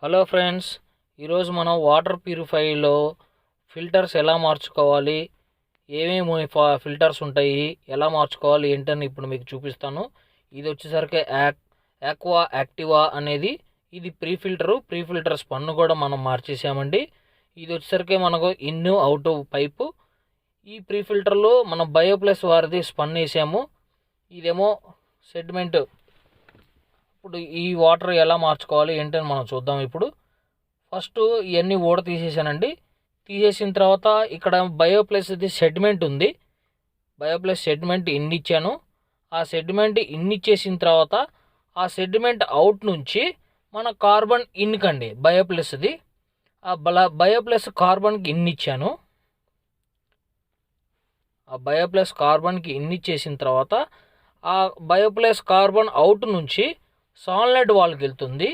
Hello friends, ఈరోజు మనం water ప్యూరిఫైలో filters ఎలా మార్చుకోవాలి, ఏమేమి ఫిల్టర్స్ ఉంటాయి, ఎలా మార్చుకోవాలి ఏంటని ఇప్పుడు మీకు చూపిస్తాను. ఇది వచ్చేసరికి ఆక్వా యాక్టివా అనేది ఇది ప్రీ ఫిల్టర్ స్పన్ను కూడా మనం మార్చేసామండి. ఇది వచ్చేసరికి మనకు ఇన్ అవుట్ పైపు. ఈ ప్రీ ఫిల్టర్లో మనం బయోప్లస్ వారిది స్పన్ వేసాము. ఇదేమో సెడిమెంట్. ఇప్పుడు ఈ వాటర్ ఎలా మార్చుకోవాలి ఏంటని మనం చూద్దాం. ఇప్పుడు ఫస్ట్ ఇవన్నీ ఊడ తీసేసానండి. తీసేసిన తర్వాత ఇక్కడ బయోప్లస్ది సెడిమెంట్ ఉంది. బయోప్లస్ సెడిమెంట్ ఇచ్చాను. ఆ సెడిమెంట్ ఇచ్చేసిన తర్వాత ఆ సెడిమెంట్ అవుట్ నుంచి మన కార్బన్ కండి బయోప్లస్ది. ఆ బయోప్లస్ కార్బన్కి ఇచ్చాను. ఆ బయోప్లస్ కార్బన్కి ఇచ్చేసిన తర్వాత ఆ బయోప్లస్ కార్బన్ అవుట్ నుంచి సాలినాయిడ్ వాల్కి వెళ్తుంది.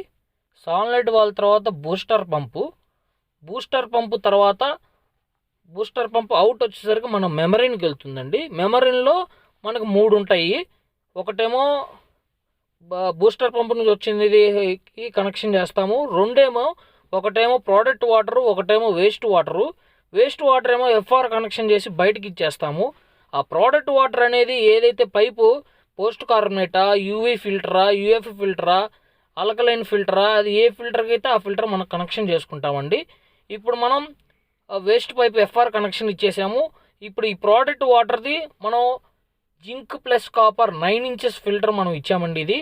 సాలినాయిడ్ వాల్ తర్వాత బూస్టర్ పంపు తర్వాత బూస్టర్ పంపు అవుట్ వచ్చేసరికి మనం మెమరీన్కి వెళ్తుందండి. మెమరీన్లో మనకు 3 ఉంటాయి. ఒకటేమో బూస్టర్ పంపు నుంచి వచ్చింది, ఇది కనెక్షన్ చేస్తాము. ఒకటేమో ప్రోడక్ట్ వాటరు, ఒకటేమో వేస్ట్ వాటర్ ఏమో ఎఫ్ఆర్ కనెక్షన్ చేసి బయటకి ఇచ్చేస్తాము. ఆ ప్రోడక్ట్ వాటర్ అనేది ఏదైతే పైపు పోస్ట్ కార్బోనేటా, యూవీ ఫిల్టరా, యూఎఫ్ ఫిల్టరా, ఆల్కలైన్ ఫిల్టరా, అది ఏ ఫిల్టర్కి అయితే ఆ ఫిల్టర్ మనం కనెక్షన్ చేసుకుంటామండి. ఇప్పుడు మనం వేస్ట్ పైప్ ఎఫ్ఆర్ కనెక్షన్ ఇచ్చేసాము. ఇప్పుడు ఈ ప్రోడక్ట్ వాటర్ది మనం zinc plus copper 9 inches filter మనం ఇచ్చామండి.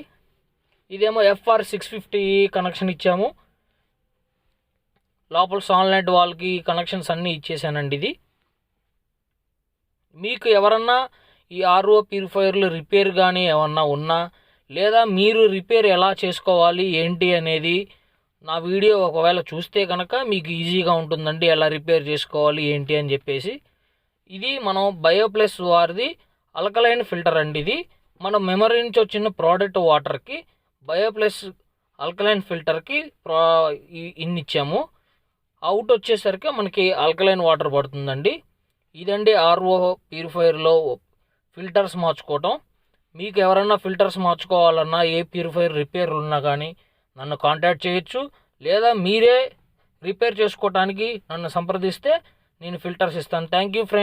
ఇదేమో ఎఫ్ఆర్ 650 కనెక్షన్ ఇచ్చాము. లోపల సాలినాయిడ్ వాల్కి కనెక్షన్స్ అన్నీ ఇచ్చేసానండి. మీకు ఎవరన్నా ఈ ఆర్ఓ ప్యూరిఫైయర్లు రిపేర్ కానీ ఏమన్నా ఉన్నా, లేదా మీరు రిపేర్ ఎలా చేసుకోవాలి ఏంటి అనేది నా వీడియో ఒకవేళ చూస్తే కనుక మీకు ఈజీగా ఉంటుందండి, ఎలా రిపేర్ చేసుకోవాలి ఏంటి అని చెప్పేసి. ఇది మనం బయోప్లస్ వారిది ఆల్కలైన్ ఫిల్టర్ అండి. ఇది మనం మెమరీ నుంచి వచ్చిన ప్రోడక్ట్ వాటర్కి బయోప్లస్ ఆల్కలైన్ ఫిల్టర్కి ఇచ్చాము. అవుట్ వచ్చేసరికి మనకి ఆల్కలైన్ వాటర్ పడుతుందండి. ఇదండి ఆర్ఓ ప్యూరిఫైయర్లో ఫిల్టర్స్ మార్చుకోవటం. మీకు ఎవరైనా ఫిల్టర్స్ మార్చుకోవాలన్నా, ఏ ప్యూరిఫైయర్ రిపేర్లు ఉన్నా కానీ నన్ను కాంటాక్ట్ చేయొచ్చు, లేదా మీరే రిపేర్ చేసుకోవడానికి నన్ను సంప్రదిస్తే నేను ఫిల్టర్స్ ఇస్తాను. Thank you friends.